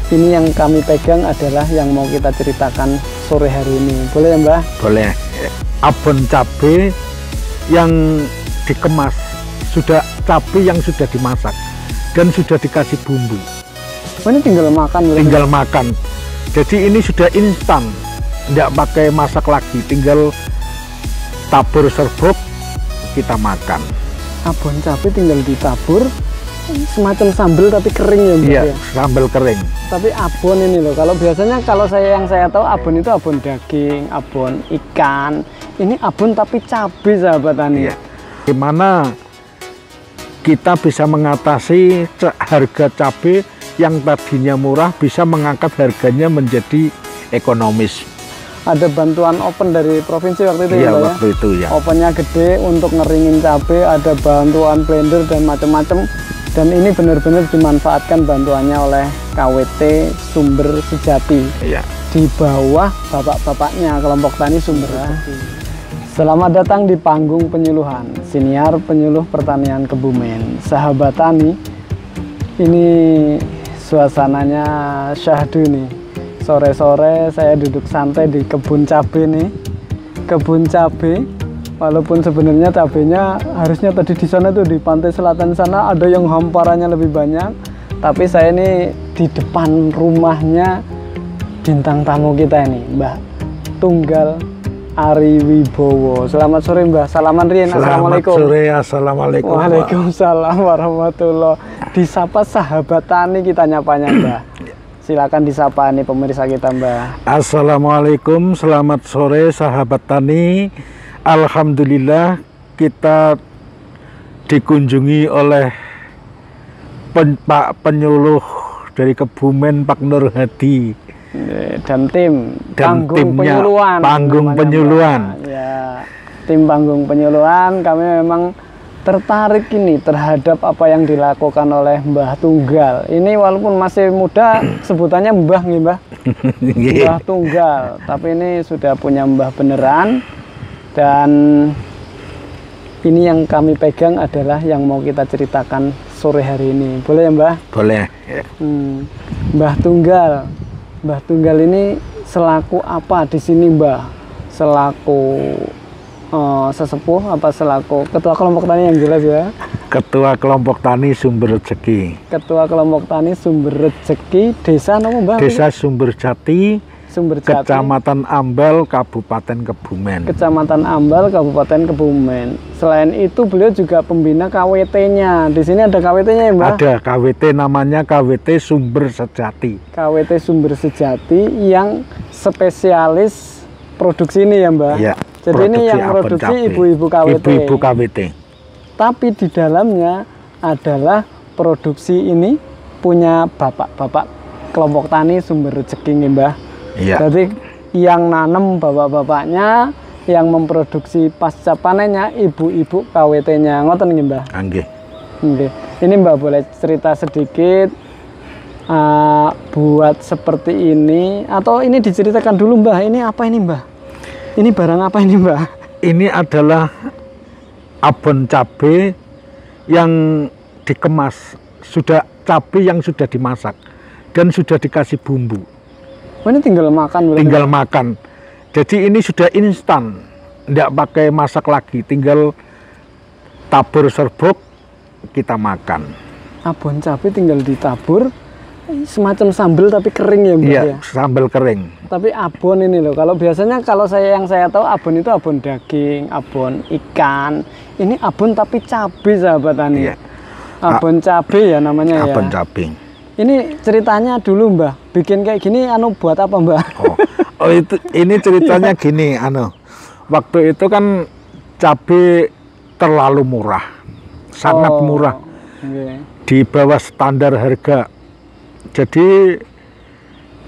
Ini yang kami pegang adalah yang mau kita ceritakan sore hari ini. Boleh ya Mbah? Boleh. Abon cabai yang dikemas, sudah cabai yang sudah dimasak dan sudah dikasih bumbu. Oh, ini tinggal makan. Tinggal makan. Jadi ini sudah instan, tidak pakai masak lagi, tinggal tabur serbuk kita makan. Abon cabai tinggal ditabur, semacam sambal tapi kering ya Mbak? Iya, ya? sambal kering. Tapi abon ini loh, kalau biasanya yang saya tahu abon itu abon daging, abon ikan. Ini abon tapi cabai sahabat tani. Iya. Gimana kita bisa mengatasi harga cabai yang tadinya murah bisa mengangkat harganya menjadi ekonomis. Ada bantuan open dari provinsi waktu itu ya, ya, waktu itu ya. Opennya gede untuk ngeringin cabai, ada bantuan blender dan macam-macam. Dan ini benar-benar dimanfaatkan bantuannya oleh KWT Sumber Sejati. Ya. Di bawah bapak-bapaknya kelompok tani Sumber Sejati. Selamat datang di panggung penyuluhan, siniar penyuluh pertanian Kebumen. Sahabat tani, ini suasananya syahdu nih. Sore-sore saya duduk santai di kebun cabai nih. Kebun cabai, walaupun sebenarnya cabainya harusnya tadi di sana tuh di pantai selatan sana ada yang hamparannya lebih banyak. Tapi saya ini di depan rumahnya bintang tamu kita ini, Mbah Tunggal Ari Wibowo. Selamat sore Mbah, salaman Rien. Assalamualaikum. Selamat sore, assalamualaikum. Waalaikumsalam warahmatullahi. Disapa sahabat tani kita nyapanya Mbah. Silakan disapa nih pemirsa kita Mbah. Assalamualaikum, selamat sore sahabat tani. Alhamdulillah kita dikunjungi oleh Pak Penyuluh dari Kebumen Pak Nur Hadi. Dan tim panggung penyuluhan. Ya, tim panggung penyuluhan. Kami memang tertarik ini terhadap apa yang dilakukan oleh Mbah Tunggal. Ini walaupun masih muda sebutannya Mbah nih Mbah. Mbah Tunggal, tapi ini sudah punya Mbah beneran. Dan ini yang kami pegang adalah yang mau kita ceritakan sore hari ini. Boleh ya Mbah? Boleh. Mbah Tunggal. Mbah Tunggal ini selaku apa di sini Mbah? Selaku sesepuh apa selaku ketua kelompok tani yang jelas ya? Ketua kelompok tani Sumber Rezeki. Ketua kelompok tani Sumber Rezeki, desa nama Mbah? Desa Sumber Jati, Sumber Jati, Kecamatan Ambal, Kabupaten Kebumen. Kecamatan Ambal, Kabupaten Kebumen. Selain itu beliau juga pembina KWT-nya. Di sini ada KWT-nya ya Mbah? Ada KWT, namanya KWT Sumber Sejati. KWT Sumber Sejati yang spesialis produksi ini ya Mbah? Ya. Jadi ini yang produksi ibu-ibu KWT. Ibu-ibu KWT. Tapi di dalamnya adalah produksi ini punya bapak-bapak kelompok tani Sumber Rezeki nih Mbah. Iya. Jadi yang nanam bapak-bapaknya, yang memproduksi pasca panennya ibu-ibu KWT-nya. Ngoten nggih Mbah? Nggih. Nggih. Ini Mbah boleh cerita sedikit buat seperti ini atau ini diceritakan dulu Mbah, ini apa ini Mbah? Ini barang apa ini Mbah? Ini adalah abon cabai yang dikemas, sudah cabai yang sudah dimasak dan sudah dikasih bumbu. Oh, ini tinggal makan. Tinggal makan. Jadi ini sudah instan, tidak pakai masak lagi, tinggal tabur serbuk kita makan. Abon cabai tinggal ditabur, semacam sambal tapi kering ya Mbak? Iya, ya? sambal kering. Tapi abon ini loh, kalau biasanya yang saya tahu abon itu abon daging, abon ikan. Ini abon tapi cabai sahabat tani. Iya. Abon cabai ya namanya ya. Abon cabai. Ini ceritanya dulu Mbah, bikin kayak gini buat apa Mbah? Oh itu ini ceritanya gini, waktu itu kan cabai terlalu murah, sangat murah, okay. Di bawah standar harga. Jadi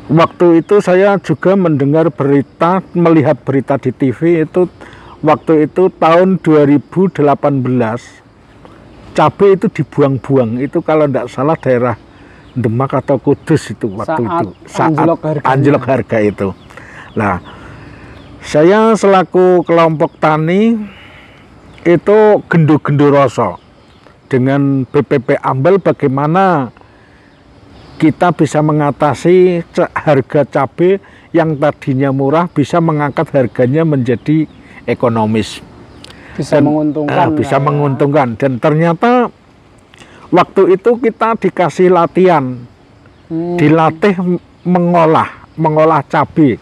waktu itu saya juga mendengar berita, melihat berita di TV itu waktu itu tahun 2018 cabai itu dibuang-buang, itu kalau tidak salah daerah Demak atau Kudus itu waktu saat anjlok harga itu. Nah, saya selaku kelompok tani itu gendu-gendu rasa dengan BPP Ambal bagaimana kita bisa mengatasi harga cabai yang tadinya murah, bisa mengangkat harganya menjadi ekonomis. Bisa menguntungkan. Bisa menguntungkan. Dan ternyata waktu itu kita dikasih latihan, dilatih mengolah cabai.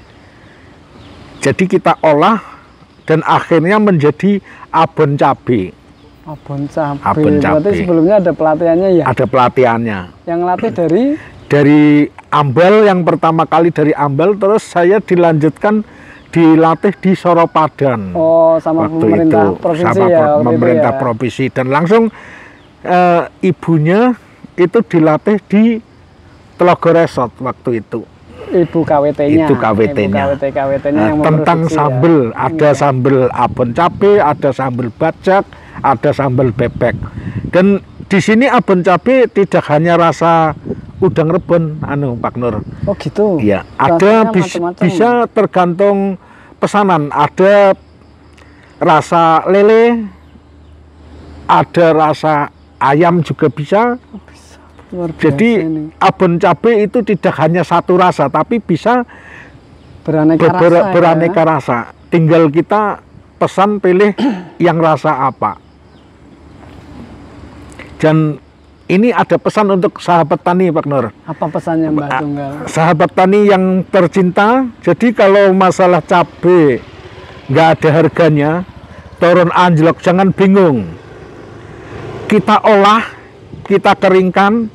Jadi kita olah dan akhirnya menjadi abon cabai. Abon cabai. Berarti sebelumnya ada pelatihannya ya? Ada pelatihannya. Yang latih dari ambal, yang pertama kali dari ambal, terus saya dilatih di Soropadan. Oh, sama pemerintah provinsi sama ya? Pemerintah provinsi. Dan langsung ibunya itu dilatih di Telogo Resort waktu itu. Ibu KWT-nya. Itu KWT-nya. Yang tentang sambel, ada sambel abon cabai, ada sambel bajak, ada sambal bebek. Dan di sini abon cabai tidak hanya rasa udang rebon, Pak Nur. Oh gitu. Ya, ada bisa tergantung pesanan. Ada rasa lele, ada rasa ayam juga bisa. Jadi abon cabai itu tidak hanya satu rasa, tapi bisa beraneka rasa. Tinggal kita pesan pilih yang rasa apa. Dan ini ada pesan untuk sahabat tani, Pak Nur. Apa pesannya, Mbak Tunggal? Sahabat tani yang tercinta, jadi kalau masalah cabai nggak ada harganya, turun anjlok, jangan bingung. Kita olah, kita keringkan,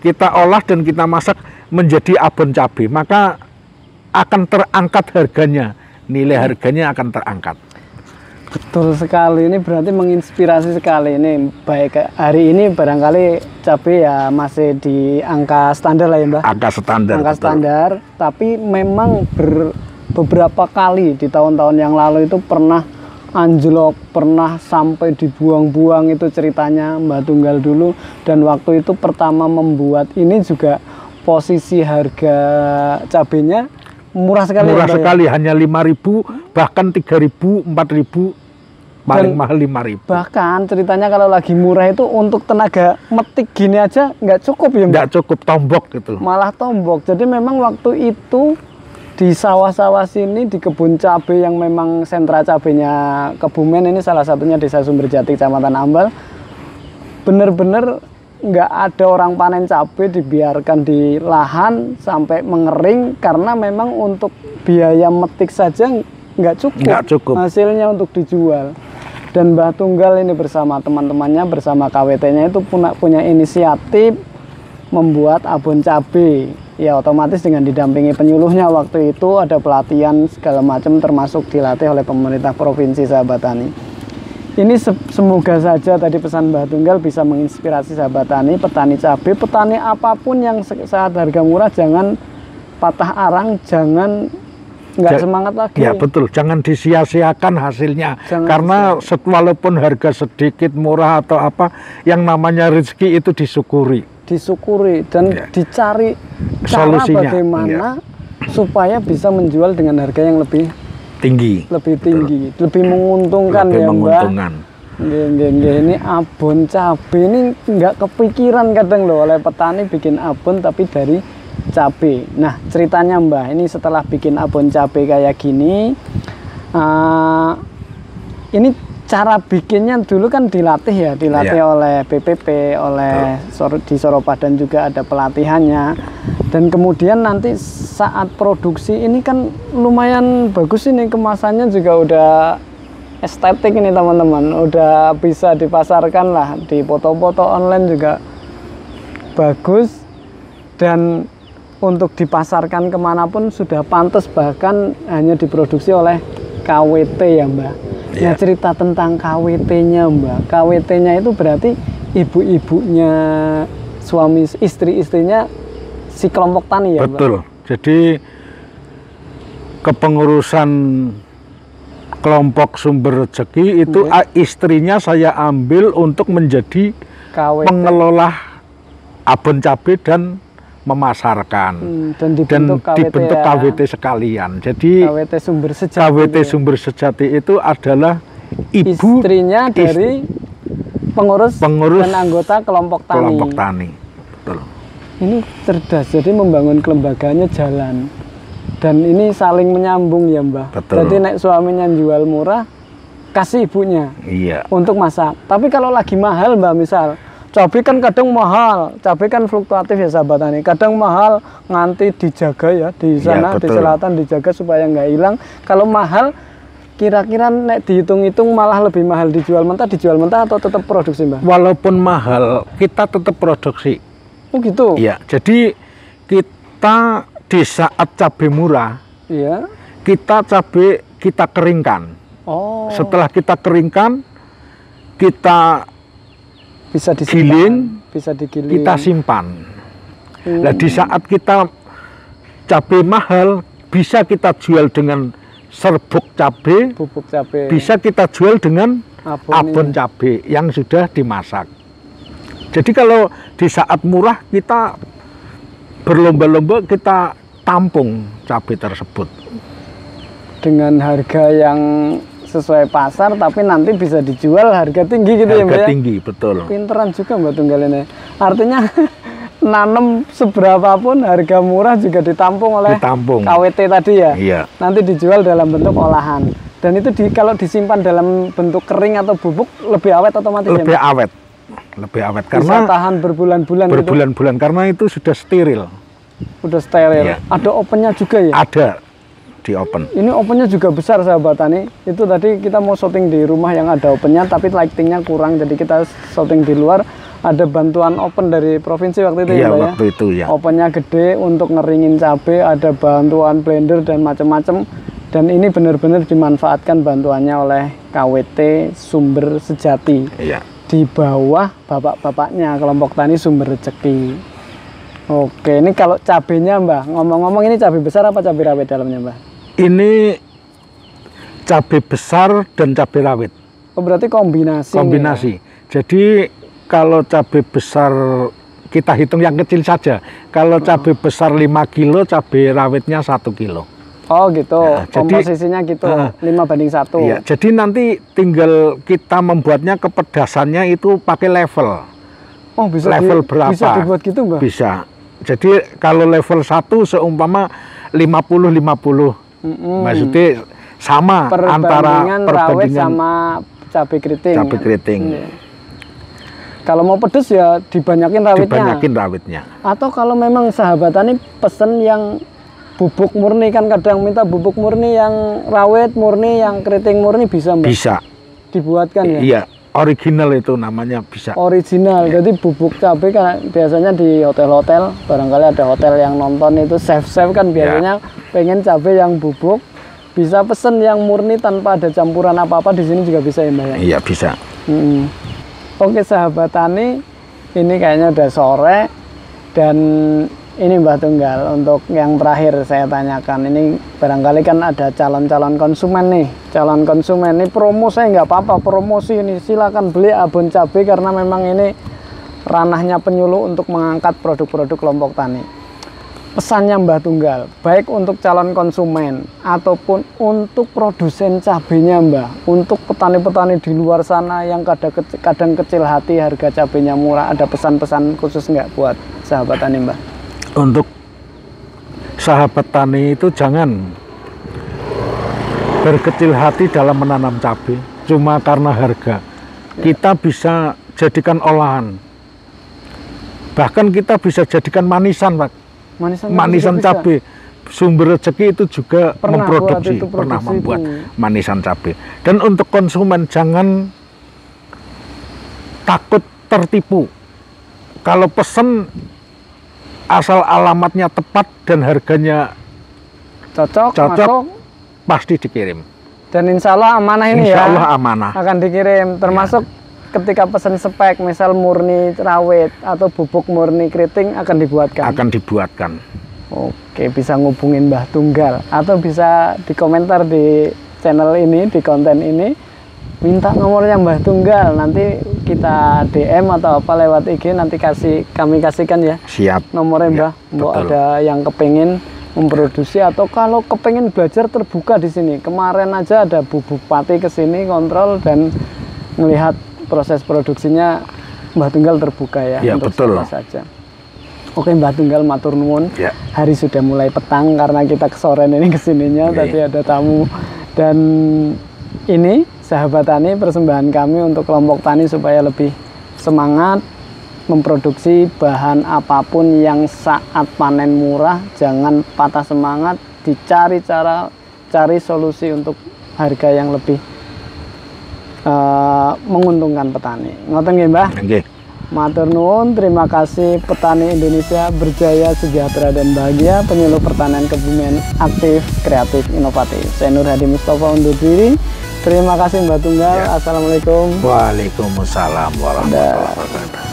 kita olah dan kita masak menjadi abon cabai, maka akan terangkat harganya, nilai harganya akan terangkat. Betul sekali, ini berarti menginspirasi sekali. Ini baik hari ini barangkali cabai ya masih di angka standar lah ya, Mbak. Angka standar. Angka standar, tapi memang beberapa kali di tahun-tahun yang lalu itu pernah anjlok, pernah sampai dibuang-buang, itu ceritanya Mbak Tunggal dulu. Dan waktu itu pertama membuat ini juga posisi harga cabenya murah sekali. Murah sekali, hanya 5.000, bahkan 3.000, 4.000, paling mahal 5.000. Bahkan ceritanya kalau lagi murah itu untuk tenaga metik gini aja nggak cukup ya, Mbak? Nggak cukup, tombok gitu. Malah tombok. Jadi memang waktu itu di sawah-sawah sini, di kebun cabai yang memang sentra cabainya Kebumen, ini salah satunya Desa Sumberjati, Kecamatan Ambal, bener-bener nggak ada orang panen cabai, dibiarkan di lahan sampai mengering karena memang untuk biaya metik saja nggak cukup hasilnya untuk dijual. Dan Mbah Tunggal ini bersama teman-temannya, bersama KWT-nya itu punya inisiatif membuat abon cabai. Ya otomatis dengan didampingi penyuluhnya, waktu itu ada pelatihan segala macam termasuk dilatih oleh pemerintah provinsi, sahabat tani. Ini semoga saja tadi pesan Mbah Tunggal bisa menginspirasi sahabat tani, petani cabai, petani apapun yang saat harga murah jangan patah arang, jangan nggak semangat lagi. Ya betul, jangan disia-siakan hasilnya. Karena walaupun harga sedikit murah atau apa, yang namanya rezeki itu disyukuri dan dicari cara bagaimana supaya bisa menjual dengan harga yang lebih tinggi, lebih menguntungkan, ya Mbak. Ini abon cabai ini nggak kepikiran kadang loh oleh petani bikin abon tapi dari cabai. Nah ceritanya Mbak, ini setelah bikin abon cabai kayak gini, ini cara bikinnya dulu kan dilatih oleh BPP, di Soropadan juga ada pelatihannya. Dan kemudian nanti saat produksi ini kan lumayan bagus, ini kemasannya juga udah estetik ini teman-teman, udah bisa dipasarkan lah, di foto-foto online juga bagus, dan untuk dipasarkan kemanapun sudah pantas, bahkan hanya diproduksi oleh KWT ya Mbak. Nah cerita tentang KWT-nya Mbak, KWT-nya itu berarti ibu-ibunya, suami istri-istrinya si kelompok tani ya Mbak? Betul, jadi kepengurusan kelompok Sumber Rezeki itu istrinya saya ambil untuk menjadi KWT, pengelola abon cabai dan memasarkan, dan dibentuk KWT sekalian. Jadi KWT Sumber Sejati itu adalah ibu istrinya dari pengurus dan anggota kelompok tani. Betul. Ini cerdas, jadi membangun kelembagaannya jalan. Dan ini saling menyambung ya Mbah. Betul. Jadi nek suaminya jual murah, kasih ibunya. Iya. Untuk masak. Tapi kalau lagi mahal Mbah, misal cabai kan kadang mahal, cabai kan fluktuatif ya sahabat tani. Kadang mahal nganti dijaga ya di sana, Ya, di selatan dijaga supaya nggak hilang. Kalau mahal, kira-kira nek dihitung-hitung malah lebih mahal dijual mentah atau tetap produksi Mbah? Walaupun mahal, kita tetap produksi. Oh gitu? Iya, jadi kita di saat cabai murah, Iya. kita keringkan. Oh. Setelah kita keringkan, kita Bisa giling, bisa digiling. kita simpan. Nah, di saat kita cabai mahal, bisa kita jual dengan serbuk cabai, Bubuk cabai. bisa kita jual dengan abon ini. cabai yang sudah dimasak. Jadi kalau di saat murah kita berlomba-lomba kita tampung cabai tersebut Dengan harga yang sesuai pasar, tapi nanti bisa dijual harga tinggi gitu ya Mbak harga ya? tinggi, betul. Pinteran juga Mbak Tunggal ini. Artinya nanam seberapapun harga murah juga ditampung oleh Ditampung. KWT tadi ya? Iya. Nanti dijual dalam bentuk olahan. Dan itu kalau disimpan dalam bentuk kering atau bubuk lebih awet otomatis Lebih ya Mbak? awet. Lebih awet Bisa karena tahan berbulan-bulan gitu? berbulan-bulan karena itu sudah steril. Udah steril. Iya. Ada opennya juga ya? Ada di open. Ini opennya juga besar sahabat tani. Itu tadi kita mau syuting di rumah yang ada opennya, tapi lightingnya kurang, jadi kita syuting di luar. Ada bantuan open dari provinsi waktu itu Iya, ya Mbak ya? waktu itu ya. Opennya gede untuk ngeringin cabai, ada bantuan blender dan macam-macam. Dan ini benar-benar dimanfaatkan bantuannya oleh KWT Sumber Sejati. Iya. Di bawah bapak-bapaknya kelompok tani Sumber Rezeki. Oke, ini kalau cabenya Mbah, ngomong-ngomong ini cabai besar apa cabai rawit dalamnya Mbah? Ini cabai besar dan cabai rawit. Oh, berarti kombinasi. Kombinasi. Jadi kalau cabai besar kita hitung yang kecil saja. Kalau cabai besar 5 kilo, cabai rawitnya 1 kilo. Oh gitu, Nah, jadi, komposisinya gitu, 5:1. Iya, jadi nanti tinggal kita membuatnya kepedasannya itu pakai level. Oh bisa level berapa? Bisa dibuat gitu Mbah? Bisa. Jadi kalau level 1 seumpama 50-50. Maksudnya sama antara rawit sama cabai keriting. Cabai keriting. Iya. Kalau mau pedes ya dibanyakin rawitnya. Dibanyakin rawitnya. Atau kalau memang sahabat tani pesen yang bubuk murni, kan kadang minta bubuk murni yang rawit murni, yang keriting murni, bisa Mbak? Bisa. Dibuatkan ya? Iya, original itu namanya bisa. Original, Ya. jadi bubuk cabai kan biasanya di hotel-hotel, barangkali ada hotel yang nonton itu chef-chef kan biasanya pengen cabai yang bubuk, bisa pesen yang murni tanpa ada campuran apa-apa, di sini juga bisa ya Mbak ya? Iya, bisa. Oke sahabat tani, ini kayaknya udah sore dan ini Mbah Tunggal, untuk yang terakhir saya tanyakan, ini barangkali kan ada calon-calon konsumen nih. Calon konsumen ini promo, saya nggak apa-apa promosi ini, silakan beli abon cabai karena memang ini ranahnya penyuluh untuk mengangkat produk-produk kelompok tani. Pesannya Mbah Tunggal, baik untuk calon konsumen ataupun untuk produsen cabainya Mbah, untuk petani-petani di luar sana yang kadang kecil hati harga cabainya murah, ada pesan-pesan khusus nggak buat sahabat tani Mbah? Untuk sahabat tani itu jangan berkecil hati dalam menanam cabai cuma karena harga. Kita bisa jadikan olahan, bahkan kita bisa jadikan manisan Pak. Manisan cabai. Sumber Rezeki itu juga memproduksi, pernah membuat manisan cabai. Dan untuk konsumen jangan takut tertipu. Kalau pesen asal alamatnya tepat dan harganya cocok, pasti dikirim. Dan insya Allah amanah ini insya ya. Allah amanah. Akan dikirim, termasuk ketika pesan spek, misal murni rawit atau bubuk murni keriting akan dibuatkan. Akan dibuatkan. Oke, bisa ngubungin Mbah Tunggal atau bisa di komentar di channel ini, di konten ini, minta nomornya Mbah Tunggal, nanti kita DM atau apa lewat IG, nanti kami kasihkan ya. Siap. Nomornya Mbah. Mbak ada yang kepengen memproduksi atau kalau kepengen belajar terbuka di sini. Kemarin aja ada Bubuk Pati ke sini kontrol dan melihat proses produksinya, Mbah Tunggal terbuka ya. Ya untuk betul. siapa saja. Oke Mbah Tunggal, matur nuwun. Ya. Hari sudah mulai petang karena kita kesoren ini kesininya. Tadi ada tamu. Dan ini sahabat tani, persembahan kami untuk kelompok tani supaya lebih semangat memproduksi bahan apapun yang saat panen murah. Jangan patah semangat, dicari cara, cari solusi untuk harga yang lebih menguntungkan petani. Ngoten nggih Mbah? Nggih. Matur nuwun, terima kasih. Petani Indonesia berjaya, sejahtera dan bahagia. Penyuluh pertanian Kebumen aktif, kreatif, inovatif. Saya Nur Hadi Mustafa undur diri. Terima kasih Mbah Tunggal. Ya. Assalamualaikum. Waalaikumsalam warahmatullahi wabarakatuh.